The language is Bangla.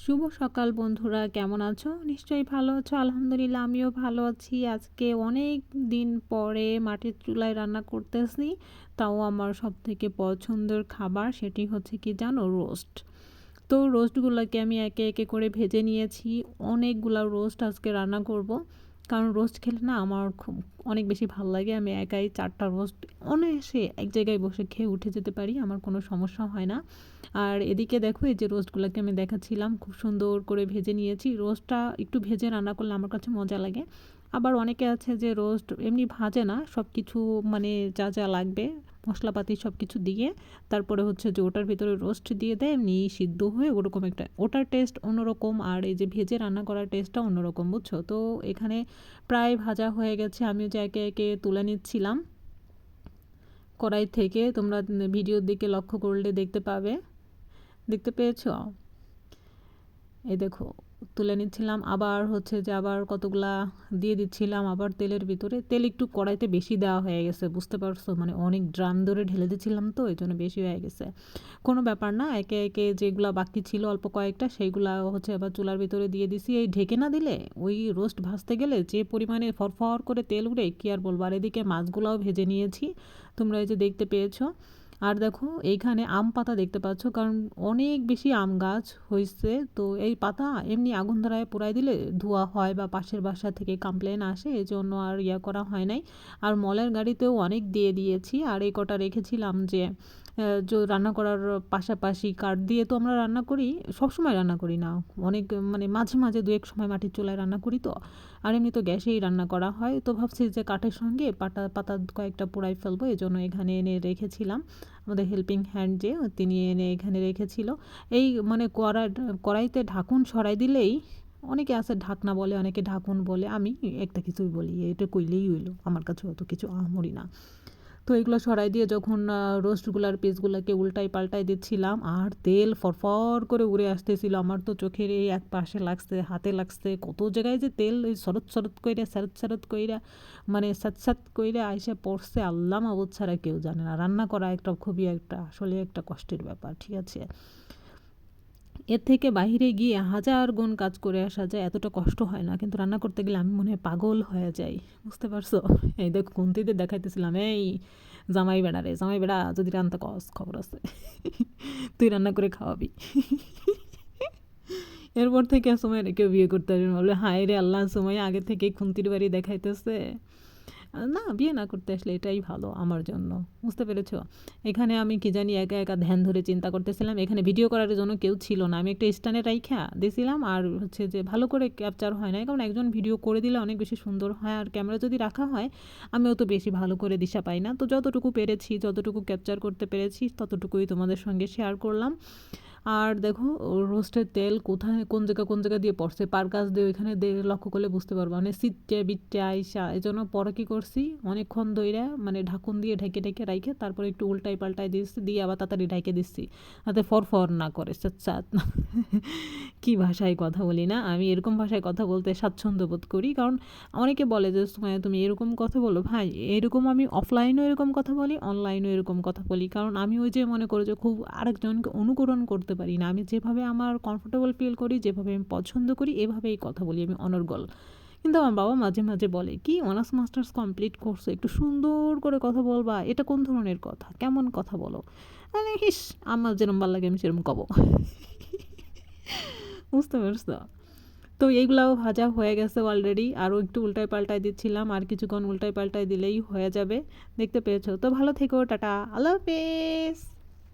শুভ সকাল বন্ধুরা, কেমন আছো? নিশ্চয়ই ভালো আছো। আলহামদুলিল্লাহ আমিও ভালো আছি। আজকে অনেক দিন পরে মাটির চুলায় রান্না করতেছি। তাও আমার সবথেকে পছন্দের খাবার সেটি হচ্ছে কি জানো? রোস্ট। তো রোস্টগুলোকে আমি একে একে করে ভেজে নিয়েছি। অনেকগুলা রোস্ট আজকে রান্না করব। কারণ রোস্ট খেলে না আমার খুব অনেক বেশি ভাল লাগে। আমি একাই ৪টা রোস্ট অনায়াসে এক জায়গায় বসে খেয়ে উঠে যেতে পারি। আমার কোনো সমস্যা হয় না। আর এদিকে দেখো এই যে রোস্টগুলোকে আমি দেখাচ্ছিলাম, খুব সুন্দর করে ভেজে নিয়েছি। রোস্টটা একটু ভেজে রান্না করলে আমার কাছে মজা লাগে। আবার অনেকে আছে যে রোস্ট এমনি ভাজে না, সব কিছু মানে যা যা লাগবে মশলাপাতি সব কিছু দিয়ে তারপরে হচ্ছে যে ওটার ভিতরে রোস্ট দিয়ে দেয়, এমনি সিদ্ধ হয়ে ওরকম একটা, ওটার টেস্ট অন্যরকম আর এই যে ভেজে রান্না করার টেস্টটা অন্যরকম, বুঝছো? তো এখানে প্রায় ভাজা হয়ে গেছে, আমিও যে একে একে তুলে নিচ্ছিলাম কড়াই থেকে। তোমরা ভিডিওর দিকে লক্ষ্য করলে দেখতে পাবে। দেখতে পেয়েছো? এই দেখো তুলে নিচ্ছিলাম, আবার হচ্ছে যে আবার কতগুলা দিয়ে দিচ্ছিলাম আবার তেলের ভিতরে। তেল একটু কড়াইতে বেশি দেওয়া হয়ে গেছে, বুঝতে পারছো? মানে অনেক ড্রাম ধরে ঢেলে দিচ্ছিলাম তো এই জন্য বেশি হয়ে গেছে। কোনো ব্যাপার না, একে একে যেগুলা বাকি ছিল অল্প কয়েকটা সেইগুলা হচ্ছে আবার চুলার ভিতরে দিয়ে দিছি। এই ঢেকে না দিলে ওই রোস্ট ভাজতে গেলে যে পরিমাণে ফরফর করে তেল উড়ে কি আর বলবো। আর এদিকে মাছগুলাও ভেজে নিয়েছি, তোমরা এই যে দেখতে পেয়েছো। আর দেখো এইখানে আম পাতা দেখতে পাচ্ছ, কারণ অনেক বেশি আম গাছ হয়েছে। তো এই পাতা এমনি আগুন ধরায় পোড়াই দিলে ধোয়া হয় বা পাশের বাসা থেকে কমপ্লেন আসে, এই জন্য আর করা হয় নাই। আর মলের গাড়িতেও অনেক দিয়ে দিয়েছি। আর এই কটা রেখেছিলাম যে রান্না করার পাশাপাশি কাঠ দিয়ে তো আমরা রান্না করি, সবসময় রান্না করি না, অনেক মানে মাঝে মাঝে দু এক সময় মাটির চুলায় রান্না করি। তো আর এমনি তো গ্যাসেই রান্না করা হয়, তো ভাবছি যে কাঠের সঙ্গে পাতা কয়েকটা পোড়াই ফেলবো, এই জন্য এখানে এনে রেখেছিলাম। আমাদের হেল্পিং হ্যান্ড যে তিনি এনে এখানে রেখেছিল। এই মানে কড়াইতে ঢাকুন সরাই দিলেই, অনেকে আছে ঢাকনা বলে, অনেকে ঢাকুন বলে, আমি একটা কিছুই বলি, এটা কইলেই হইলো, আমার কাছে অত কিছু আহামরি না। তো এগুলো সরাই দিয়ে যখন রোস্টগুলার পিসগুলোকে উল্টাই পাল্টাই দিচ্ছিলাম আর তেল ফরফর করে উড়ে আসতেছিল, আমার তো চোখের এই এক পাশে লাগছে, হাতে লাগছে, কত জায়গায় যে তেল এই শরৎ শরৎ কইরা স্যারত স্যারত কইরা মানে স্যাঁত স্যাঁত কইরা আইসা পড়ছে, আল্লাহ মাবুদ ছাড়া কেউ জানে না। রান্না করা একটা খুবই একটা আসলে একটা কষ্টের ব্যাপার, ঠিক আছে? এর থেকে বাইরে গিয়ে হাজার গুণ কাজ করে আসা যায়, এতটা কষ্ট হয় না। কিন্তু রান্না করতে গেলে আমি মনে হয় পাগল হয়ে যাই, বুঝতে পারছো? এই দেখো খুন্তিতে দেখাইতেছিলাম, এই জামাই বেড়া রে, জামাই বেড়া যদি রান্না কস খবর আছে, তুই রান্না করে খাওয়াবি। এরপর থেকে সময় কেউ বিয়ে করতে পারবে না, বলবে হায় রে আল্লাহ, সময় আগে থেকে খুন্তির বাড়ি দেখাইতেছে। না, বিয়ে না করতে আসলে এটাই ভালো আমার জন্য, বুঝতে পেরেছো? এখানে আমি কি জানি একা একা ধ্যান ধরে চিন্তা করতেছিলাম। এখানে ভিডিও করার জন্য কেউ ছিল না, আমি একটা স্ট্যান্ডে রাইখা দিয়েছিলাম। আর হচ্ছে যে ভালো করে ক্যাপচার হয় না, কারণ একজন ভিডিও করে দিলে অনেক বেশি সুন্দর হয়, আর ক্যামেরা যদি রাখা হয় আমিও তো বেশি ভালো করে দিশা পাই না। তো যতটুকু পেরেছি, যতটুকু ক্যাপচার করতে পেরেছি ততটুকুই তোমাদের সঙ্গে শেয়ার করলাম। আর দেখো রোস্টের তেল কোথায় কোন জায়গা দিয়ে পড়ছে, পার কাছ দিয়ে ওইখানে লক্ষ্য করলে বুঝতে পারবো, মানে সিটটে বিটটে আইসা। এই জন্য পরে কী করছি, অনেকক্ষণ ধইরা মানে ঢাকুন দিয়ে ঢেকে ঢেকে রাইখে তারপরে একটু উল্টাই পাল্টাই দিচ্ছি, দিয়ে আবার তাড়াতাড়ি ঢেকে দিচ্ছি যাতে ফর না করে স্যাঁত না। কী ভাষায় কথা বলি না আমি, এরকম ভাষায় কথা বলতে স্বাচ্ছন্দ্য বোধ করি। কারণ অনেকে বলে যে সময় তুমি এরকম কথা বলো, ভাই এরকম আমি অফলাইনেও এরকম কথা বলি, অনলাইনেও এরকম কথা বলি। কারণ আমি ওই যে মনে করো যে খুব আরেকজনকে অনুকরণ করতে পারি না, আমি যেভাবে আমার কমফোর্টেবল ফিল করি, যেভাবে আমি পছন্দ করি এভাবেই কথা বলি, আমি অনর্গল। কিন্তু আমার বাবা মাঝে মাঝে বলে কি, অনার্স মাস্টার্স কমপ্লিট করছো, একটু সুন্দর করে কথা বলবা, এটা কোন ধরনের কথা, কেমন কথা বলো। মানে হিস, আমার যেরকম ভালো লাগে আমি সেরকম কব। বুঝতে পারছো? তো এইগুলাও ভাজা হয়ে গেছে অলরেডি, আরও একটু উল্টায় পাল্টায় দিচ্ছিলাম, আর কিছুক্ষণ উল্টায় পাল্টায় দিলেই হয়ে যাবে। দেখতে পেয়েছো তো, ভালো থেকো, টাটা, আল্লাহ হাফেজ।